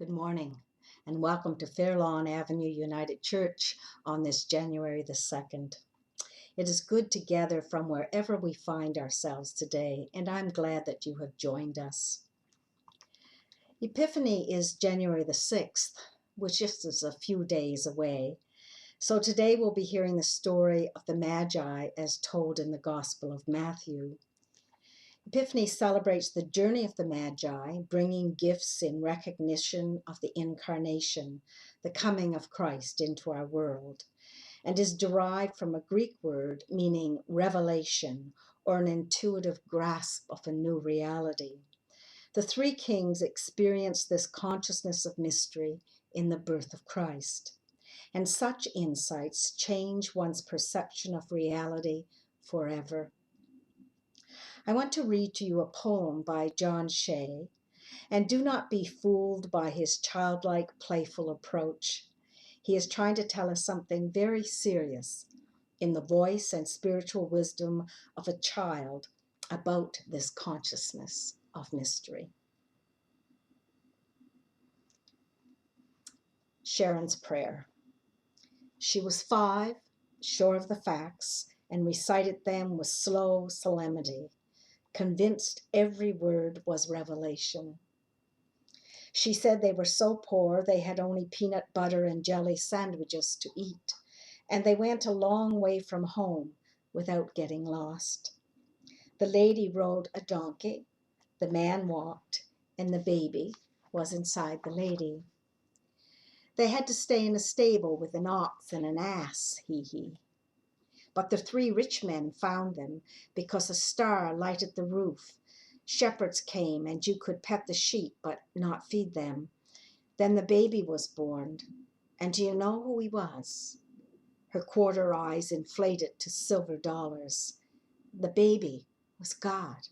Good morning, and welcome to Fairlawn Avenue United Church on this January the 2nd. It is good to gather from wherever we find ourselves today, and I'm glad that you have joined us. Epiphany is January the 6th, which just is a few days away. So today we'll be hearing the story of the Magi as told in the Gospel of Matthew. Epiphany celebrates the journey of the Magi, bringing gifts in recognition of the incarnation, the coming of Christ into our world, and is derived from a Greek word meaning revelation or an intuitive grasp of a new reality. The three kings experienced this consciousness of mystery in the birth of Christ, and such insights change one's perception of reality forever. I want to read to you a poem by John Shea, and do not be fooled by his childlike, playful approach. He is trying to tell us something very serious in the voice and spiritual wisdom of a child about this consciousness of mystery. Sharon's Prayer. She was 5, sure of the facts, and recited them with slow solemnity, convinced every word was revelation. She said they were so poor they had only peanut butter and jelly sandwiches to eat, and they went a long way from home without getting lost. The lady rode a donkey, the man walked, and the baby was inside the lady. They had to stay in a stable with an ox and an ass, hee. But the 3 rich men found them because a star lighted the roof. Shepherds came, and you could pet the sheep but not feed them. Then the baby was born, and do you know who he was? Her quarter eyes inflated to silver dollars. The baby was God.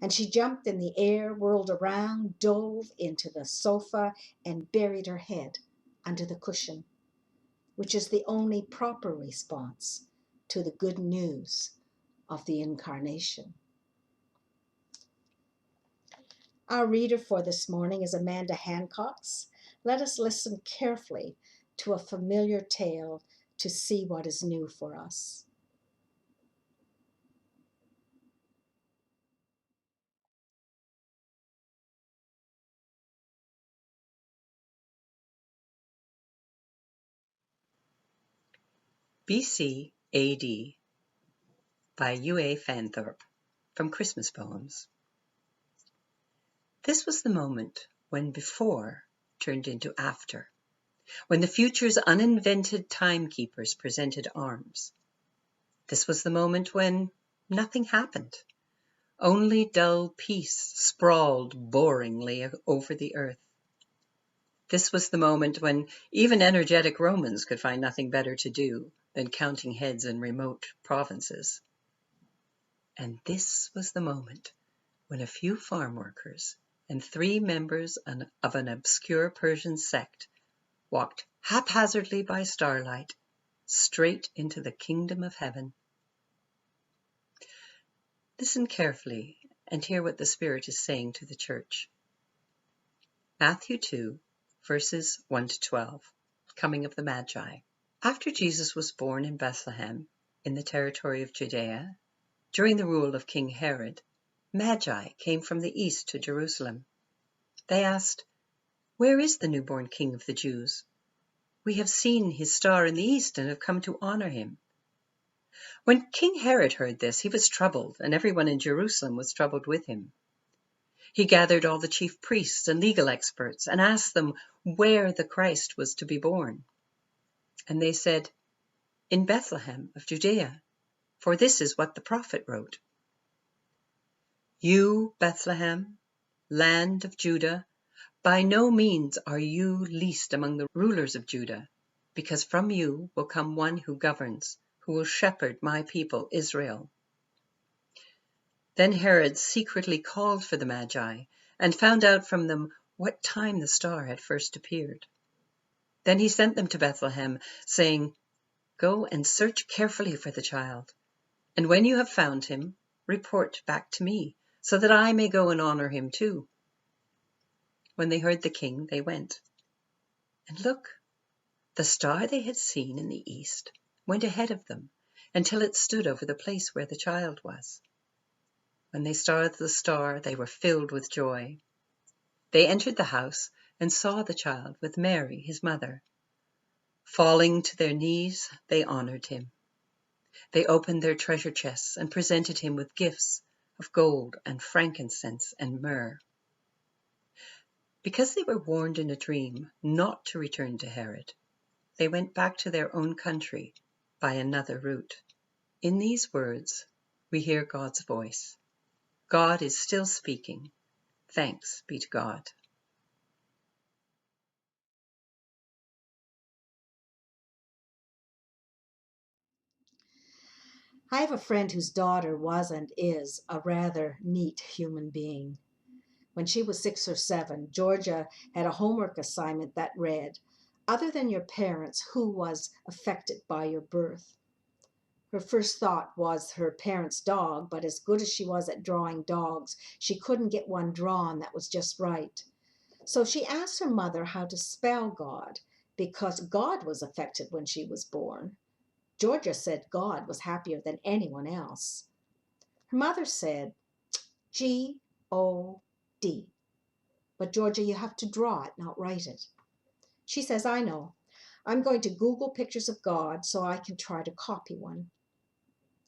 And she jumped in the air, whirled around, dove into the sofa, and buried her head under the cushion, which is the only proper response to the good news of the incarnation. Our reader for this morning is Amanda Hancox. Let us listen carefully to a familiar tale to see what is new for us. BC AD by U.A. Fanthorpe from Christmas Poems. This was the moment when before turned into after, when the future's uninvented timekeepers presented arms. This was the moment when nothing happened. Only dull peace sprawled boringly over the earth. This was the moment when even energetic Romans could find nothing better to do than counting heads in remote provinces. And this was the moment when a few farm workers and 3 members of an obscure Persian sect walked haphazardly by starlight straight into the kingdom of heaven. Listen carefully and hear what the Spirit is saying to the church. Matthew 2, verses 1 to 12, coming of the Magi. After Jesus was born in Bethlehem, in the territory of Judea, during the rule of King Herod, Magi came from the east to Jerusalem. They asked, "Where is the newborn King of the Jews? We have seen his star in the east and have come to honor him." When King Herod heard this, he was troubled, and everyone in Jerusalem was troubled with him. He gathered all the chief priests and legal experts and asked them where the Christ was to be born. And they said, "In Bethlehem of Judea, for this is what the prophet wrote. You, Bethlehem, land of Judah, by no means are you least among the rulers of Judah, because from you will come one who governs, who will shepherd my people Israel." Then Herod secretly called for the Magi and found out from them what time the star had first appeared. Then he sent them to Bethlehem, saying, "Go and search carefully for the child, and when you have found him, report back to me, so that I may go and honor him too." When they heard the king, they went. And look, the star they had seen in the east went ahead of them until it stood over the place where the child was. When they saw the star, they were filled with joy. They entered the house and saw the child with Mary, his mother. Falling to their knees, they honored him. They opened their treasure chests and presented him with gifts of gold and frankincense and myrrh. Because they were warned in a dream not to return to Herod, they went back to their own country by another route. In these words, we hear God's voice. God is still speaking. Thanks be to God. I have a friend whose daughter was and is a rather neat human being. When she was 6 or 7, Georgia had a homework assignment that read, "Other than your parents, who was affected by your birth?" Her first thought was her parents' dog, but as good as she was at drawing dogs, she couldn't get one drawn that was just right. So she asked her mother how to spell God, because God was affected when she was born. Georgia said God was happier than anyone else. Her mother said G-O-D. But Georgia, you have to draw it, not write it. She says, I know. I'm going to Google pictures of God so I can try to copy one.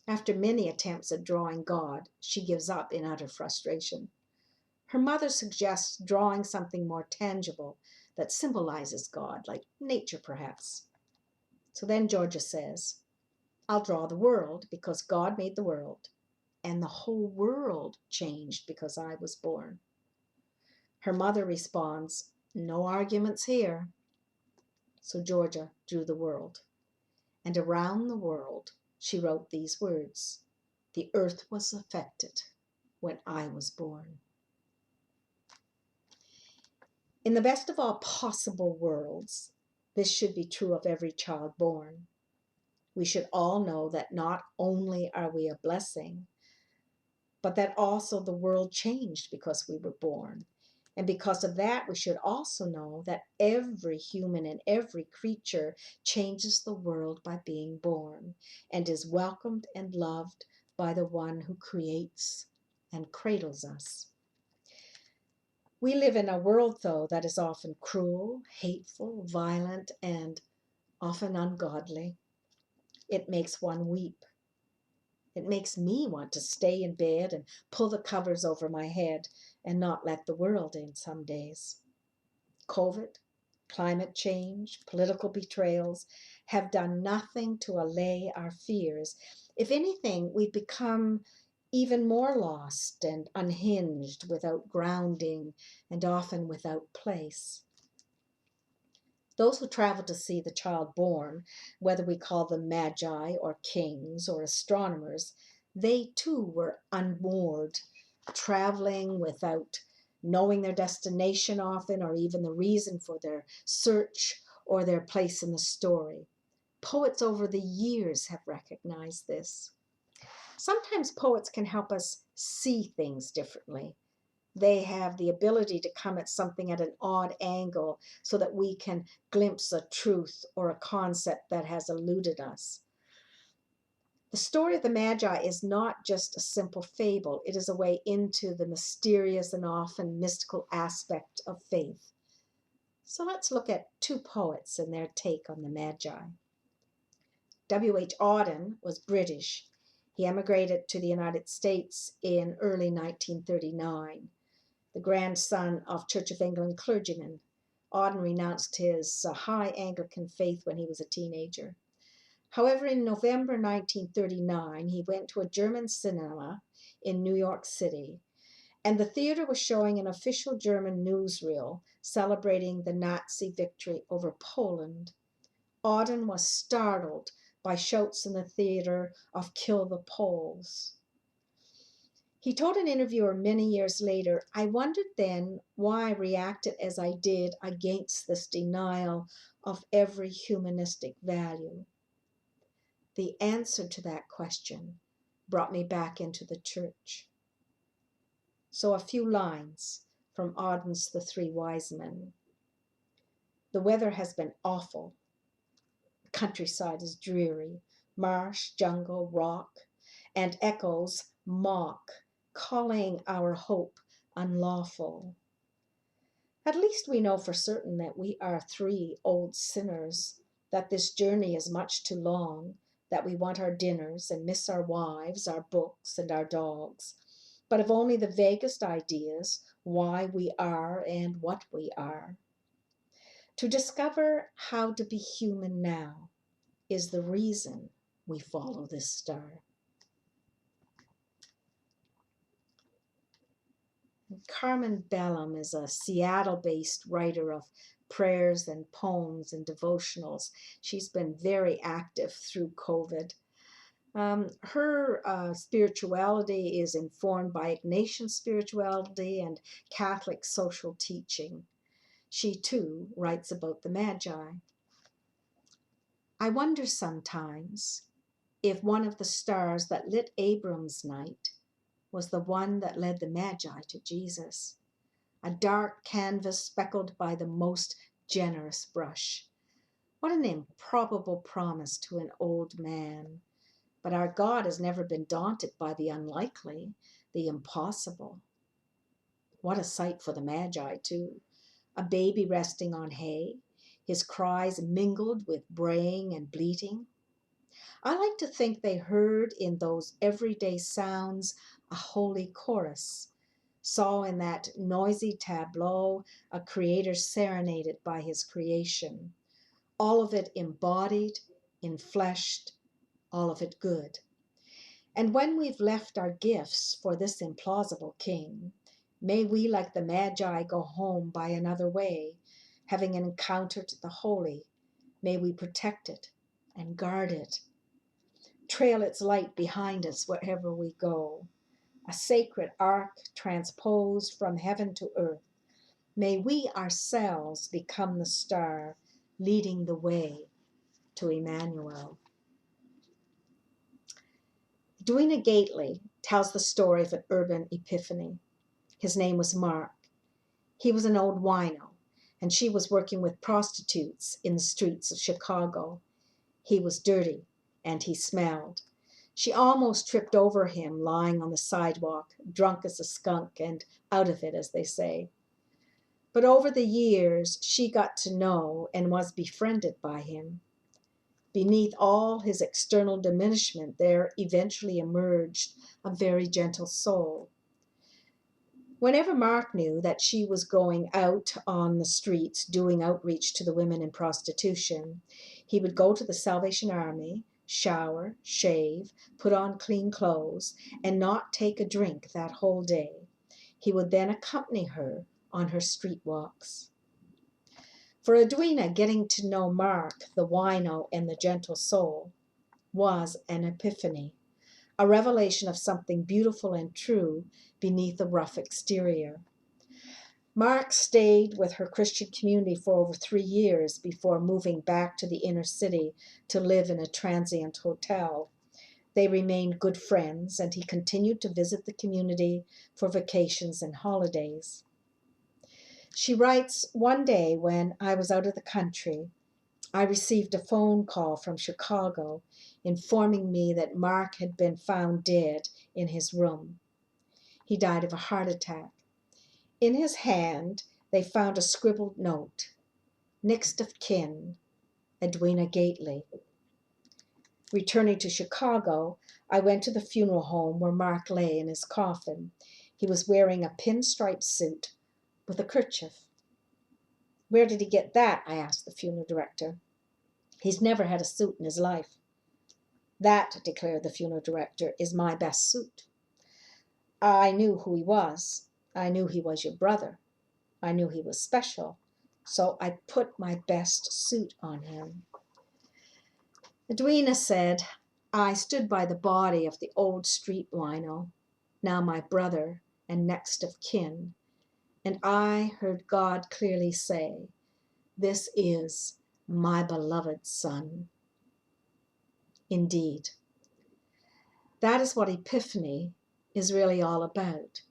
After many attempts at drawing God, she gives up in utter frustration. Her mother suggests drawing something more tangible that symbolizes God, like nature perhaps. So then Georgia says, I'll draw the world because God made the world, and the whole world changed because I was born. Her mother responds, no arguments here. So Georgia drew the world, and around the world she wrote these words, the earth was affected when I was born. In the best of all possible worlds, this should be true of every child born. We should all know that not only are we a blessing, but that also the world changed because we were born. And because of that, we should also know that every human and every creature changes the world by being born and is welcomed and loved by the one who creates and cradles us. We live in a world, though, that is often cruel, hateful, violent, and often ungodly. It makes one weep. It makes me want to stay in bed and pull the covers over my head and not let the world in some days. COVID, climate change, political betrayals have done nothing to allay our fears. If anything, we've become even more lost and unhinged, without grounding and often without place. Those who travel to see the child born, whether we call them Magi or kings or astronomers, they too were unmoored, traveling without knowing their destination often, or even the reason for their search or their place in the story. Poets over the years have recognized this. Sometimes poets can help us see things differently. They have the ability to come at something at an odd angle so that we can glimpse a truth or a concept that has eluded us. The story of the Magi is not just a simple fable. It is a way into the mysterious and often mystical aspect of faith. So let's look at two poets and their take on the Magi. W.H. Auden was British. He emigrated to the United States in early 1939. The grandson of Church of England clergyman. Auden renounced his high Anglican faith when he was a teenager. However, in November 1939, he went to a German cinema in New York City, and the theater was showing an official German newsreel celebrating the Nazi victory over Poland. Auden was startled by shouts in the theater of "Kill the Poles." He told an interviewer many years later, I wondered then why I reacted as I did against this denial of every humanistic value. The answer to that question brought me back into the church. So a few lines from Auden's The Three Wise Men. The weather has been awful. The countryside is dreary. Marsh, jungle, rock, and echoes mock, calling our hope unlawful. At least we know for certain that we are three old sinners, that this journey is much too long, that we want our dinners and miss our wives, our books, and our dogs, but have only the vaguest ideas why we are and what we are. To discover how to be human now is the reason we follow this star. Carmen Bellum is a Seattle-based writer of prayers and poems and devotionals. She's been very active through COVID. Her spirituality is informed by Ignatian spirituality and Catholic social teaching. She too writes about the Magi. I wonder sometimes if one of the stars that lit Abram's night was the one that led the Magi to Jesus. A dark canvas speckled by the most generous brush. What an improbable promise to an old man. But our God has never been daunted by the unlikely, the impossible. What a sight for the Magi, too. A baby resting on hay, his cries mingled with braying and bleating. I like to think they heard in those everyday sounds a holy chorus, saw in that noisy tableau a creator serenaded by his creation, all of it embodied, enfleshed, all of it good. And when we've left our gifts for this implausible king, may we, like the Magi, go home by another way, having encountered the holy. May we protect it and guard it, trail its light behind us wherever we go, a sacred ark transposed from heaven to earth. May we ourselves become the star leading the way to Emmanuel. Edwina Gately tells the story of an urban epiphany. His name was Mark. He was an old wino, and she was working with prostitutes in the streets of Chicago. He was dirty, and he smelled. She almost tripped over him lying on the sidewalk, drunk as a skunk and out of it, as they say. But over the years, she got to know and was befriended by him. Beneath all his external diminishment, there eventually emerged a very gentle soul. Whenever Mark knew that she was going out on the streets doing outreach to the women in prostitution, he would go to the Salvation Army, shower, shave, put on clean clothes, and not take a drink that whole day. He would then accompany her on her street walks. For Edwina, getting to know Mark, the wino and the gentle soul, was an epiphany, a revelation of something beautiful and true beneath the rough exterior. Mark stayed with her Christian community for over 3 years before moving back to the inner city to live in a transient hotel. They remained good friends, and he continued to visit the community for vacations and holidays. She writes, "One day when I was out of the country, I received a phone call from Chicago informing me that Mark had been found dead in his room. He died of a heart attack. In his hand, they found a scribbled note, 'Next of kin, Edwina Gately.' Returning to Chicago, I went to the funeral home where Mark lay in his coffin. He was wearing a pinstripe suit with a kerchief." "Where did he get that?" I asked the funeral director. "He's never had a suit in his life." "That," declared the funeral director, "is my best suit. I knew who he was. I knew he was your brother. I knew he was special. So I put my best suit on him." Edwina said, "I stood by the body of the old street wino, now my brother and next of kin, and I heard God clearly say, 'This is my beloved son.'" Indeed, that is what Epiphany is really all about.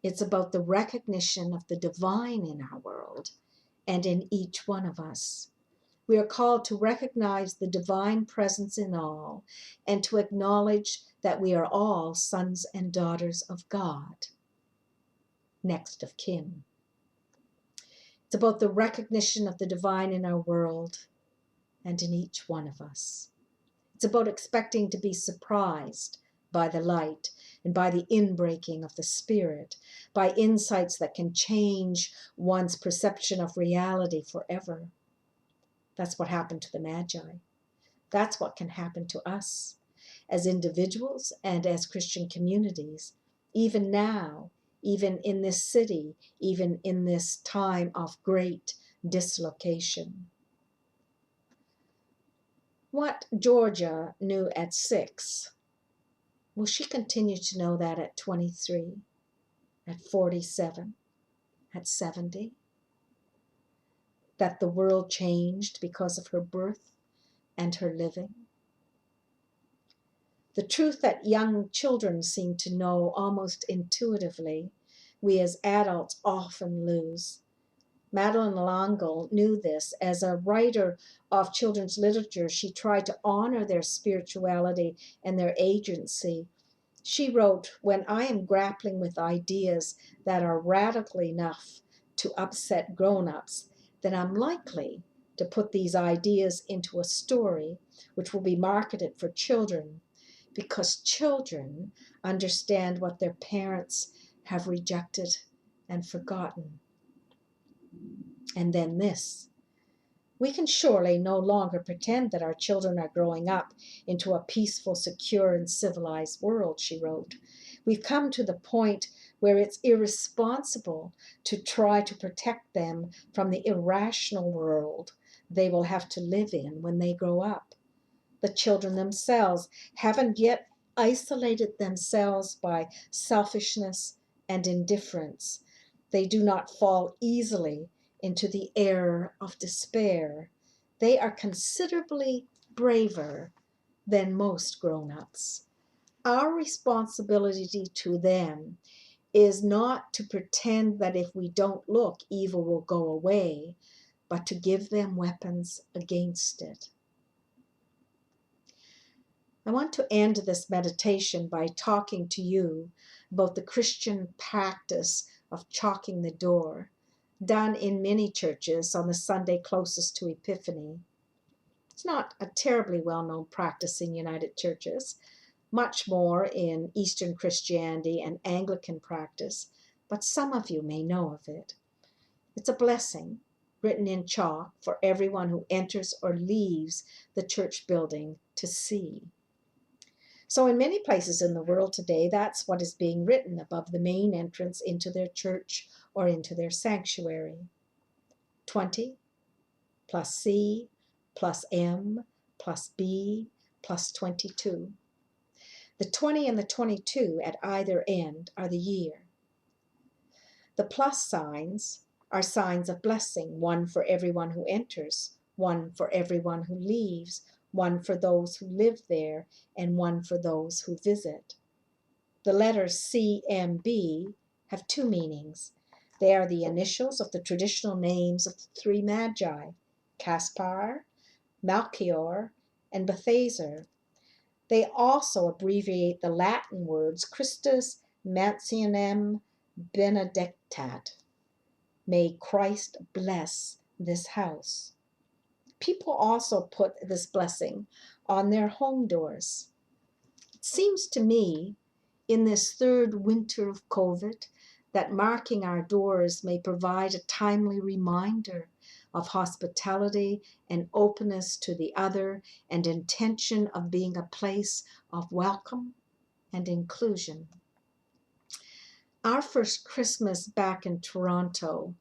It's about the recognition of the divine in our world and in each one of us. We are called to recognize the divine presence in all and to acknowledge that we are all sons and daughters of God, next of kin. It's about the recognition of the divine in our world and in each one of us. It's about expecting to be surprised by the light and by the inbreaking of the Spirit, by insights that can change one's perception of reality forever. That's what happened to the Magi. That's what can happen to us as individuals and as Christian communities, even now, even in this city, even in this time of great dislocation. What Georgia knew at 6, will she continue to know that at 23, at 47, at 70? That the world changed because of her birth and her living? The truth that young children seem to know almost intuitively, we as adults often lose. Madeleine L'Engle knew this. As a writer of children's literature, she tried to honor their spirituality and their agency. She wrote, "When I am grappling with ideas that are radical enough to upset grown-ups, then I'm likely to put these ideas into a story which will be marketed for children, because children understand what their parents have rejected and forgotten." And then this: "We can surely no longer pretend that our children are growing up into a peaceful, secure, and civilized world," she wrote. "We've come to the point where it's irresponsible to try to protect them from the irrational world they will have to live in when they grow up. The children themselves haven't yet isolated themselves by selfishness and indifference. They do not fall easily into the error of despair. They are considerably braver than most grown-ups. Our responsibility to them is not to pretend that if we don't look, evil will go away, but to give them weapons against it." I want to end this meditation by talking to you about the Christian practice of chalking the door, done in many churches on the Sunday closest to Epiphany. It's not a terribly well-known practice in United Churches, much more in Eastern Christianity and Anglican practice, but some of you may know of it. It's a blessing written in chalk for everyone who enters or leaves the church building to see. So in many places in the world today, that's what is being written above the main entrance into their church or into their sanctuary. 20 plus C plus M plus B plus 22. The 20 and the 22 at either end are the year. The plus signs are signs of blessing, one for everyone who enters, one for everyone who leaves, one for those who live there, and one for those who visit. The letters CMB have two meanings. They are the initials of the traditional names of the three Magi, Caspar, Melchior, and Balthazar. They also abbreviate the Latin words Christus Mansionem Benedictat. May Christ bless this house. People also put this blessing on their home doors. It seems to me, in this third winter of COVID, that marking our doors may provide a timely reminder of hospitality and openness to the other and intention of being a place of welcome and inclusion. Our first Christmas back in Toronto,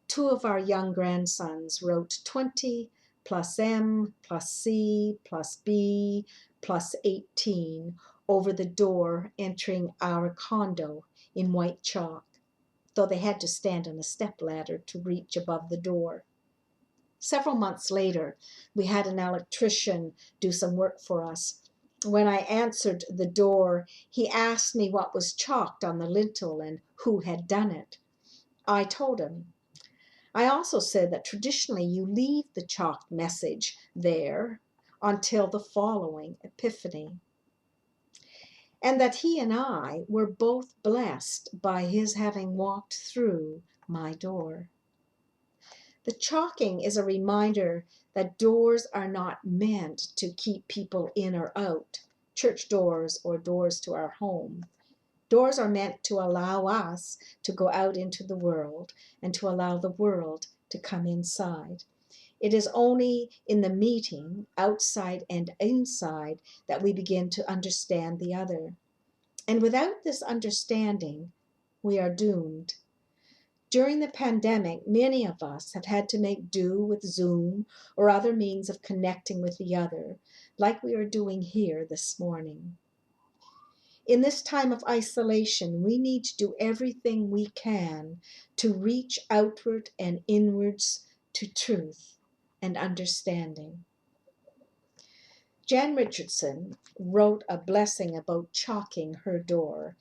two of our young grandsons wrote 20 plus M plus C plus B plus 18 over the door entering our condo in white chalk, though they had to stand on a stepladder to reach above the door. Several months later, we had an electrician do some work for us, When I answered the door, he asked me what was chalked on the lintel and who had done it. I told him. I also said that traditionally you leave the chalked message there until the following Epiphany, and that he and I were both blessed by his having walked through my door. The chalking is a reminder that doors are not meant to keep people in or out, church doors or doors to our home. Doors are meant to allow us to go out into the world and to allow the world to come inside. It is only in the meeting, outside and inside, that we begin to understand the other. And without this understanding, we are doomed. During the pandemic, many of us have had to make do with Zoom or other means of connecting with the other, like we are doing here this morning. In this time of isolation, we need to do everything we can to reach outward and inwards to truth and understanding. Jan Richardson wrote a blessing about chalking her door,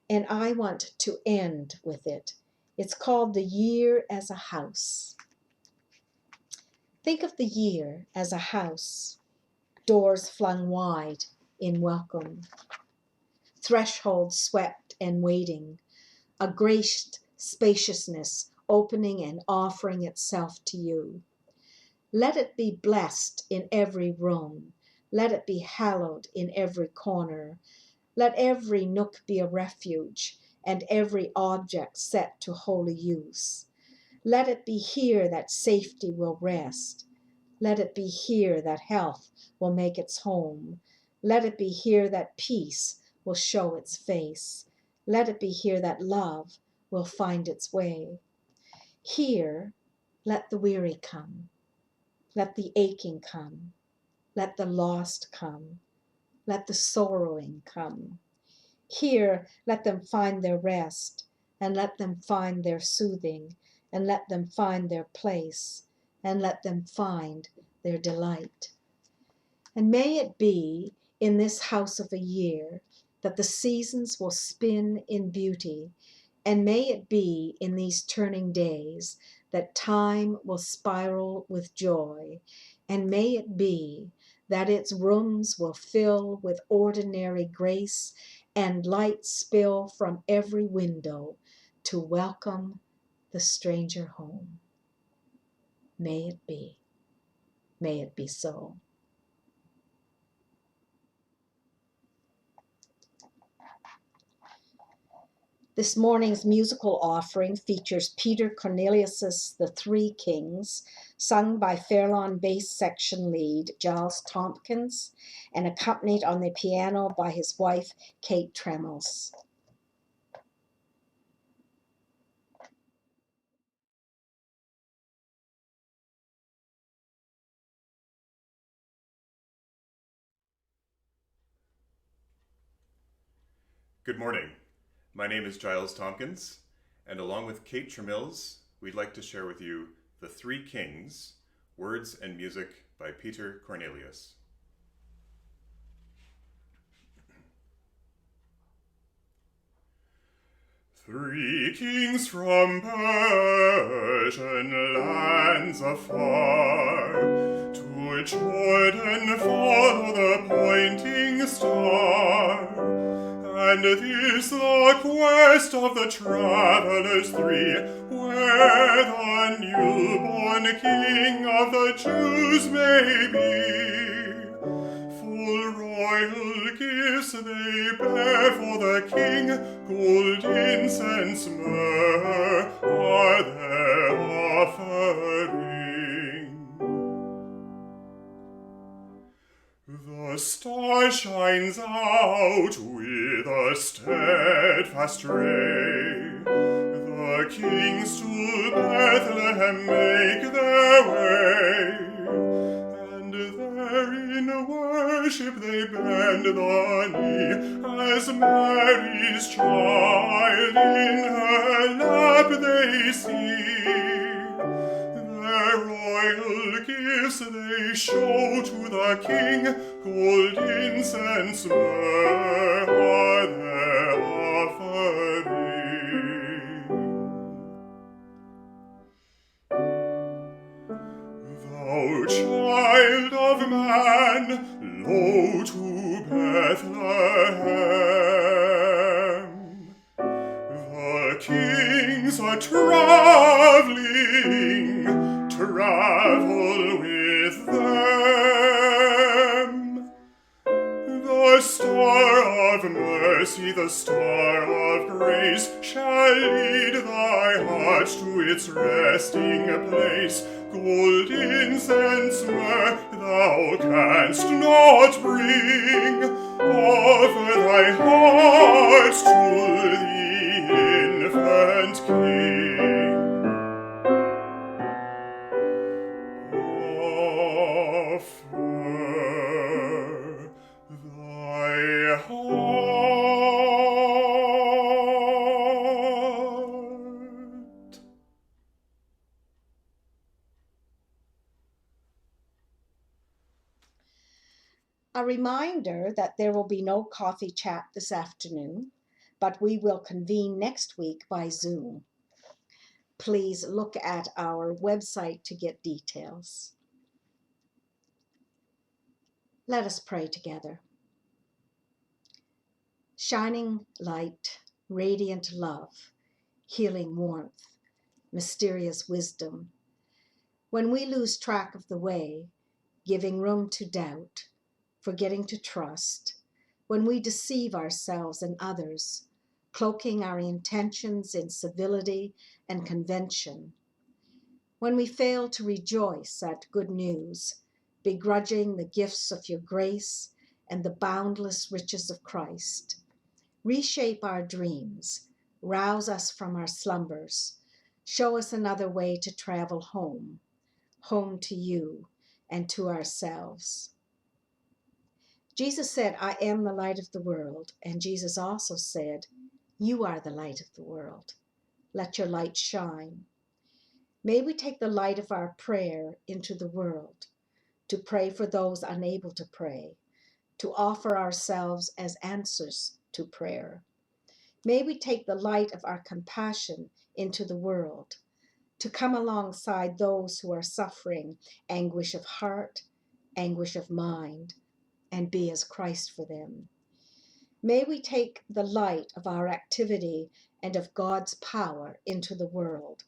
and I want to end with it. It's called The Year as a House. Think of the year as a house, doors flung wide in welcome, thresholds swept and waiting, a graced spaciousness opening and offering itself to you. Let it be blessed in every room. Let it be hallowed in every corner. Let every nook be a refuge, and every object set to holy use. Let it be here that safety will rest. Let it be here that health will make its home. Let it be here that peace will show its face. Let it be here that love will find its way. Here, let the weary come. Let the aching come. Let the lost come. Let the sorrowing come. Here, let them find their rest, and let them find their soothing, and let them find their place, and let them find their delight. And may it be in this house of a year that the seasons will spin in beauty, and may it be in these turning days that time will spiral with joy, and may it be that its rooms will fill with ordinary grace and light spill from every window to welcome the stranger home. May it be. May it be so. This morning's musical offering features Peter Cornelius's The Three Kings, sung by Fairlawn bass section lead Giles Tomkins, and accompanied on the piano by his wife, Kate Tremills. Good morning. My name is Giles Tomkins, and along with Kate Tremills, we'd like to share with you The Three Kings, words and music by Peter Cornelius. Three kings from Persian lands afar, to Jordan follow the pointing star. And this the quest of the travelers three, where the newborn King of the Jews may be. Full royal gifts they bear for the King, gold, incense, myrrh are their offering. The star shines out with a steadfast ray. The kings to Bethlehem make their way, and there in worship they bend the knee, as Mary's child in her lap they see. Their royal gifts they show to the king, gold, incense, myrrh are their offering. Thou child of man, lo to Bethlehem. The kings are traveling, travel with them. The star of mercy, the star of grace, shall lead thy heart to its resting place. Gold, incense, myrrh, thou canst not bring. Offer thy heart to the infant King. Offer thy heart. A reminder that there will be no coffee chat this afternoon, but we will convene next week by Zoom. Please look at our website to get details. Let us pray together. Shining light, radiant love, healing warmth, mysterious wisdom. When we lose track of the way, giving room to doubt, forgetting to trust, when we deceive ourselves and others, cloaking our intentions in civility and convention, when we fail to rejoice at good news, begrudging the gifts of your grace and the boundless riches of Christ, reshape our dreams, rouse us from our slumbers, show us another way to travel home, home to you and to ourselves. Jesus said, I am the light of the world. And Jesus also said, you are the light of the world. Let your light shine. May we take the light of our prayer into the world, to pray for those unable to pray, to offer ourselves as answers to prayer. May we take the light of our compassion into the world, to come alongside those who are suffering anguish of heart, anguish of mind, and be as Christ for them. May we take the light of our activity and of God's power into the world.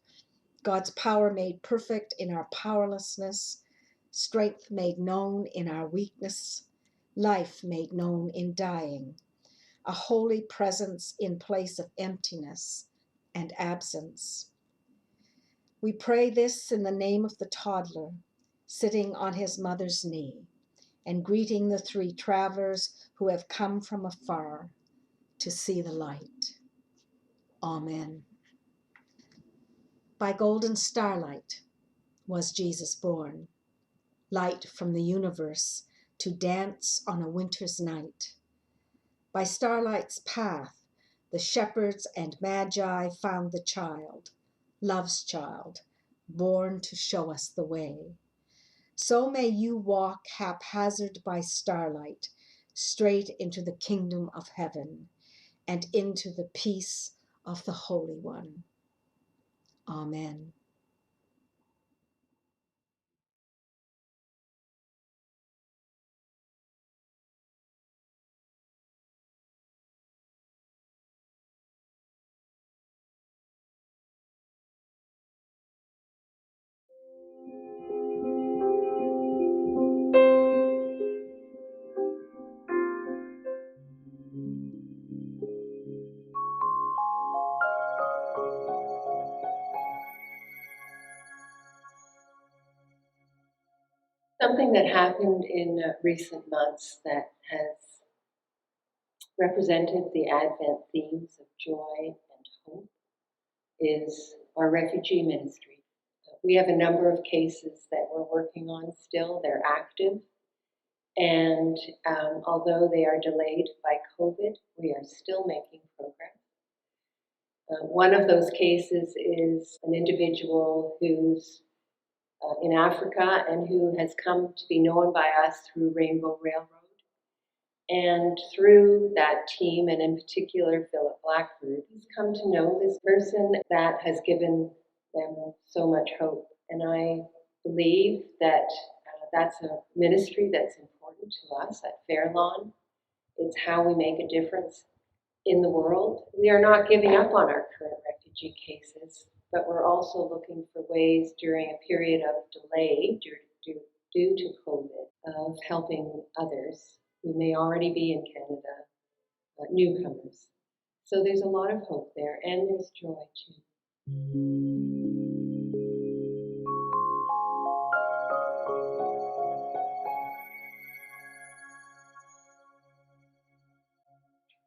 God's power made perfect in our powerlessness, strength made known in our weakness, life made known in dying, a holy presence in place of emptiness and absence. We pray this in the name of the toddler, sitting on his mother's knee, and greeting the three travelers who have come from afar to see the light. Amen. By golden starlight was Jesus born, light from the universe to dance on a winter's night. By starlight's path, the shepherds and Magi found the child, love's child, born to show us the way. So may you walk haphazard by starlight, straight into the kingdom of heaven and into the peace of the Holy One. Amen. Something that happened in recent months that has represented the Advent themes of joy and hope is our refugee ministry. We have a number of cases that we're working on still. They're active. And although they are delayed by COVID, we are still making progress. One of those cases is an individual whose in Africa and who has come to be known by us through Rainbow Railroad. And through that team, and in particular Philip Blackford, he's come to know this person that has given them so much hope. And I believe that that's a ministry that's important to us at Fairlawn. It's how we make a difference in the world. We are not giving up on our current refugee cases, but we're also looking for ways during a period of delay due to COVID of helping others who may already be in Canada, newcomers. So there's a lot of hope there, and there's joy too.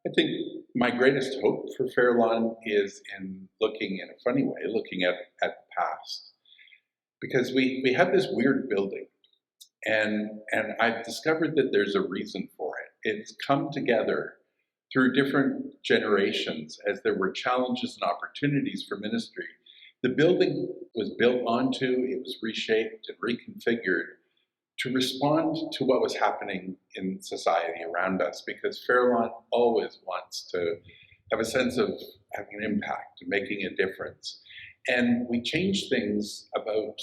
I think my greatest hope for Fairlawn is in looking, in a funny way, looking at the past. Because we have this weird building, and I've discovered that there's a reason for it. It's come together through different generations as there were challenges and opportunities for ministry. The building was built onto, it was reshaped and reconfigured to respond to what was happening in society around us, because Fairlawn always wants to have a sense of having an impact and making a difference. And we change things about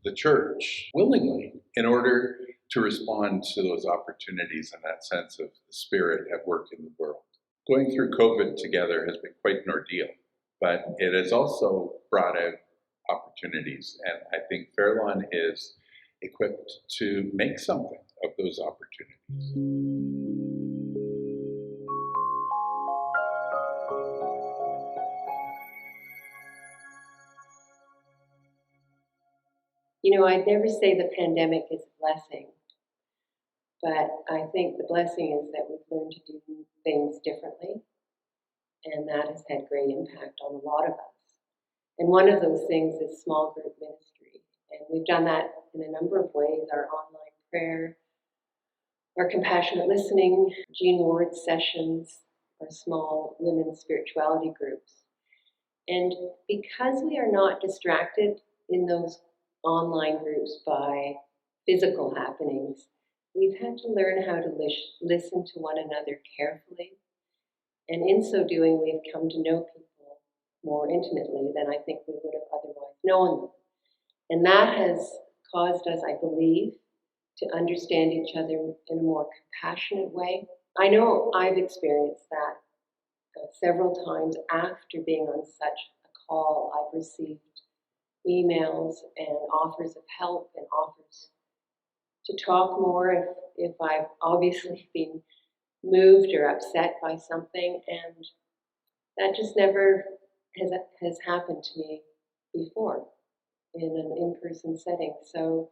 the church willingly in order to respond to those opportunities and that sense of the Spirit at work in the world. Going through COVID together has been quite an ordeal, but it has also brought out opportunities. And I think Fairlawn is equipped to make something of those opportunities. You know, I'd never say the pandemic is a blessing, but I think the blessing is that we've learned to do things differently, and that has had great impact on a lot of us. And one of those things is small group ministry, and we've done that in a number of ways: our online prayer, our compassionate listening, Jean Ward sessions, our small women's spirituality groups. And because we are not distracted in those online groups by physical happenings, we've had to learn how to listen to one another carefully. And in so doing, we've come to know people more intimately than I think we would have otherwise known them. And that has caused us, I believe, to understand each other in a more compassionate way. I know I've experienced that several times after being on such a call. I've received emails and offers of help and offers to talk more if I've obviously been moved or upset by something, and that just never has happened to me before in an in-person setting. So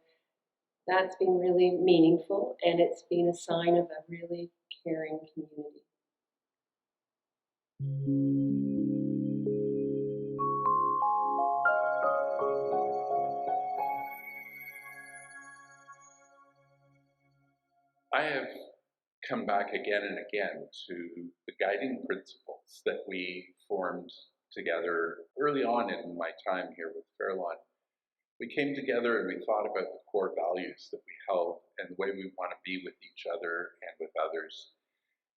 that's been really meaningful, and it's been a sign of a really caring community. I have come back again and again to the guiding principles that we formed together early on in my time here with Fairlawn. We came together and we thought about the core values that we held and the way we want to be with each other and with others.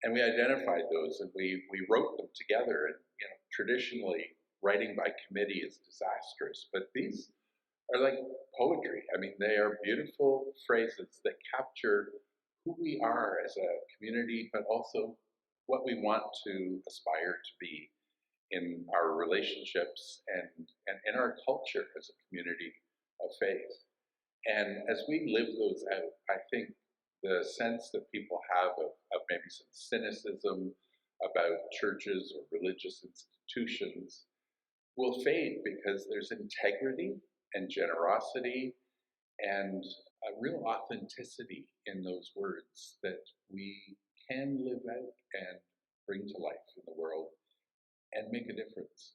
And we identified those and we wrote them together. And traditionally, writing by committee is disastrous, but these are like poetry. I mean, they are beautiful phrases that capture who we are as a community, but also what we want to aspire to be in our relationships and in our culture as a community of faith. And as we live those out, I think the sense that people have of maybe some cynicism about churches or religious institutions will fade, because there's integrity and generosity and a real authenticity in those words that we can live out and bring to life in the world and make a difference.